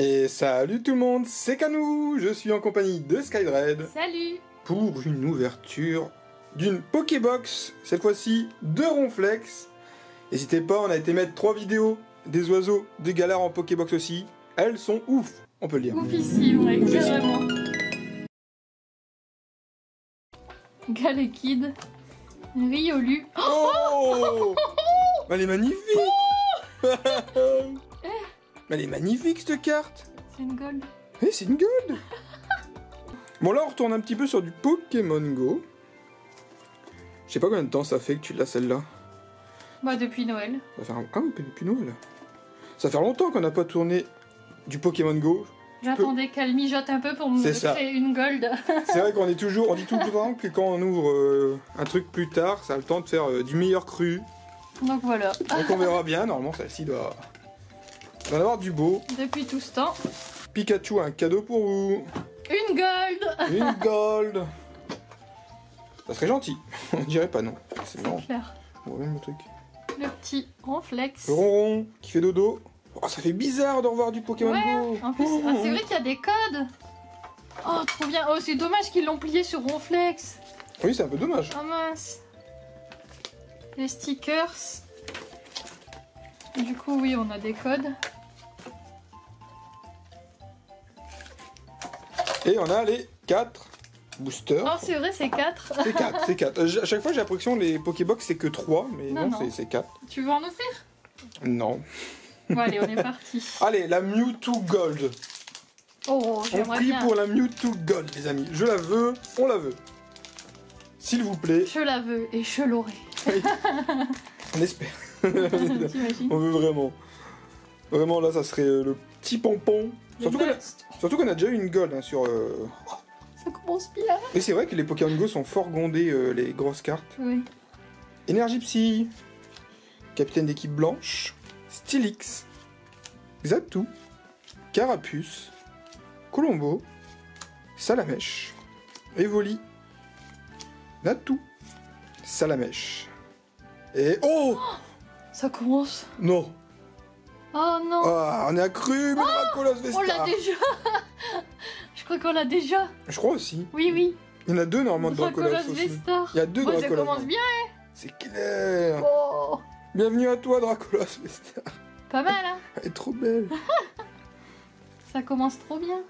Et salut tout le monde, c'est Canou, je suis en compagnie de Skydred. Salut. Pour une ouverture d'une Pokébox, cette fois-ci de Ronflex. N'hésitez pas, on a été mettre 3 vidéos des oiseaux, des galères en Pokébox aussi. Elles sont ouf, on peut le dire. Oufissime, ouais, Oufissime. carrément. Galekid, Riolu. Oh Elle est magnifique. Elle est magnifique cette carte. C'est une gold. Eh, c'est une gold. Bon là on retourne un petit peu sur du Pokémon Go. Je sais pas combien de temps ça fait que tu l'as celle-là. Bah depuis Noël. Ça fait Ah oui, depuis Noël. Ça fait longtemps qu'on n'a pas tourné du Pokémon Go. J'attendais qu'elle mijote un peu pour me créer une gold. C'est vrai qu'on dit tout le temps que quand on ouvre un truc plus tard, ça a le temps de faire du meilleur cru. Donc voilà. Donc on verra bien, normalement celle-ci doit en avoir du beau. Depuis tout ce temps. Pikachu a un cadeau pour vous. Une gold. Une gold. Ça serait gentil. On dirait pas non. C'est marrant. Clair. On voit même le truc. Le petit Ronflex. Le ronron qui fait dodo. Oh, ça fait bizarre de revoir du Pokémon Go. En plus, c'est vrai qu'il y a des codes. Oh, trop bien. Oh, c'est dommage qu'ils l'ont plié sur Ronflex. Oui, c'est un peu dommage. Oh mince. Les stickers. Du coup, oui, on a des codes. Et on a les 4 boosters. Oh, c'est vrai, c'est 4. C'est 4, c'est 4. À chaque fois, j'ai l'impression que les Pokébox, c'est que 3, mais non. C'est 4. Tu veux en offrir? Non. Bon, allez, on est parti. Allez, la Mewtwo Gold. Oh, On j'aimerais prie bien. pour la Mewtwo Gold, les amis. Je la veux, on la veut. S'il vous plaît. Je la veux et je l'aurai. On espère. T'imagines? On veut vraiment. Vraiment, là, ça serait le petit pompon. Surtout qu'on a déjà eu une Gold hein, sur... Ça commence bien. Mais c'est vrai que les Pokémon Go sont fort gondés, les grosses cartes. Oui. Énergie Psy. Capitaine d'équipe blanche. Stylix. Xatu. Carapuce. Colombo. Salamèche. Evoli. Natu. Salamèche. Et... Oh, Ça commence. non. Oh non. Ah, on est accru, mais Dracolos Vestar. On l'a déjà. Je crois qu'on l'a déjà. Je crois aussi. Oui, oui. Il y en a 2 normalement de Dracolos Dracolos aussi. Vestar. Il y a 2 Oh, ça Dracolos. commence bien. C'est clair. Oh. Bienvenue à toi, Dracolos Vestar. Pas mal, hein. Elle est trop belle. Ça commence trop bien.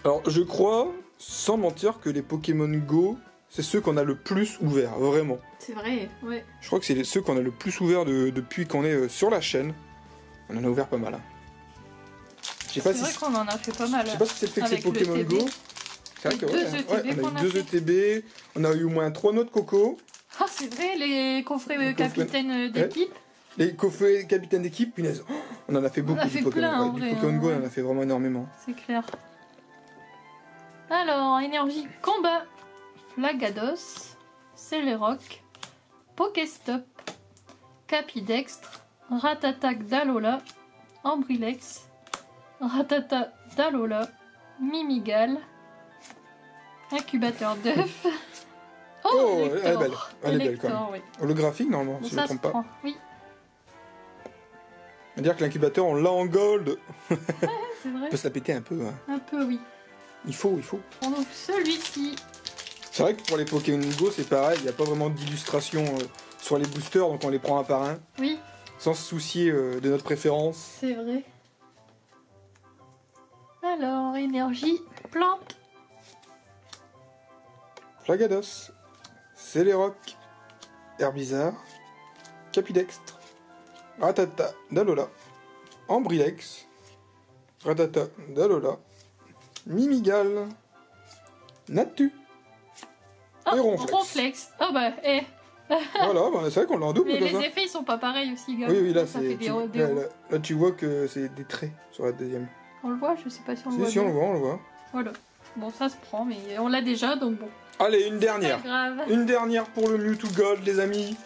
Alors, je crois, sans mentir, que les Pokémon Go, c'est ceux qu'on a le plus ouverts, vraiment. C'est vrai, ouais. Je crois que c'est ceux qu'on a le plus ouverts depuis qu'on est sur la chaîne. On en a ouvert pas mal. Hein. C'est vrai qu'on en a fait pas mal. Je sais pas si c'est le fait que c'est Avec le Pokémon TB. Go. C'est vrai que on a eu 2 ETB, on a eu au moins 3 noix de coco. Ah, c'est vrai, les coffrets capitaine d'équipe. Les coffrets capitaine d'équipe, punaise. Oh, on en a fait beaucoup a du fait Pokémon. plein, en Du vrai, Pokémon Go, ouais. on en a fait vraiment énormément. C'est clair. Alors, énergie combat. Flagados. Celeroc. Pokéstop. Capidextre. Ratatak d'Alola. Ambrilex. Ratata d'Alola. Mimigal. Incubateur d'œuf. Oh, Elector. elle est belle. Elle est belle quand Elector, même. oui. Holographique normalement, Bon, si je ne me ça se trompe pas. prend, oui. On va dire que l'incubateur, on l'a en gold. C'est vrai. On peut se la péter un peu. Hein. Un peu, oui. Il faut. On ouvre celui-ci. C'est vrai que pour les Pokémon Go, c'est pareil. Il n'y a pas vraiment d'illustration sur les boosters, donc on les prend un par un. Oui, Sans se soucier de notre préférence. c'est vrai. Alors, énergie plante. Flagados. Celeroc. Herbizarre. Capidextre. Ratata d'Alola. Ambrilex. Ratata d'Alola. Mimigal. Natu. Oh, Et Ronflex. Ronflex. Oh bah, Voilà, bah, c'est vrai qu'on l'a en double. mais comme les ça. effets ils sont pas pareils aussi, gars. Oui, là, ça c'est. fait des hauts. Là, tu vois que c'est des traits sur la deuxième. On le voit, je sais pas si on le Si, voit. si, on bien. le voit, on le voit. Voilà. Bon, ça se prend, mais on l'a déjà, donc bon. Allez, une Pas dernière. grave. Une dernière pour le Mewtwo Gold, les amis.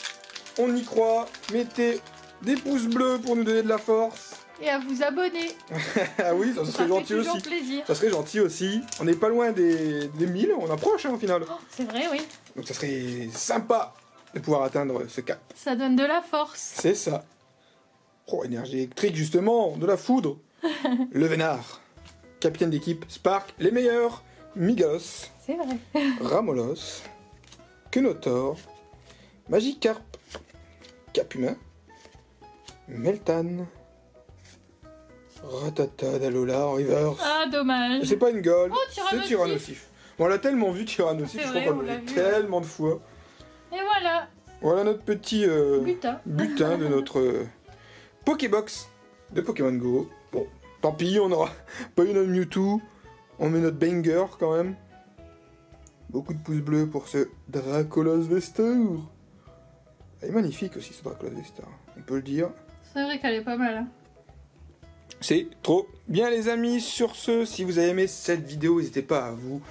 On y croit. Mettez des pouces bleus pour nous donner de la force. Et à vous abonner. Ah oui, ça Ça serait fait gentil toujours aussi. plaisir. Ça serait gentil aussi. On n'est pas loin des 1000, on approche hein, au final. Oh, c'est vrai, oui. Donc ça serait sympa de pouvoir atteindre ce cap. Ça donne de la force. C'est ça. Oh, énergie électrique justement, de la foudre. Le Vénard. Capitaine d'équipe, Spark. Les meilleurs, Migalos. C'est vrai. Ramolos. Kenotor. Magikarp. Capuma. Meltan. Ratata d'Alola en reverse. Ah, dommage. C'est pas une gold, Oh, c'est Tyrannosif. Tyrannosif. Bon, on l'a tellement vu Tyrannosif, C'est je vrai, crois qu'on on l'a l'a vu vu, tellement de fois. Et voilà. Voilà notre petit Butin. butin de notre Pokébox de Pokémon Go. Bon, tant pis, on n'aura pas eu notre Mewtwo. On met notre banger quand même. Beaucoup de pouces bleus pour ce Dracolos Vestor. Elle est magnifique aussi ce Dracolos Vestor, on peut le dire. C'est vrai qu'elle est pas mal. Hein. C'est trop bien les amis. Sur ce, si vous avez aimé cette vidéo, n'hésitez pas à vous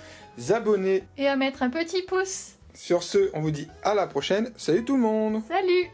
abonner. Et à mettre un petit pouce. Sur ce, on vous dit à la prochaine. Salut tout le monde! Salut!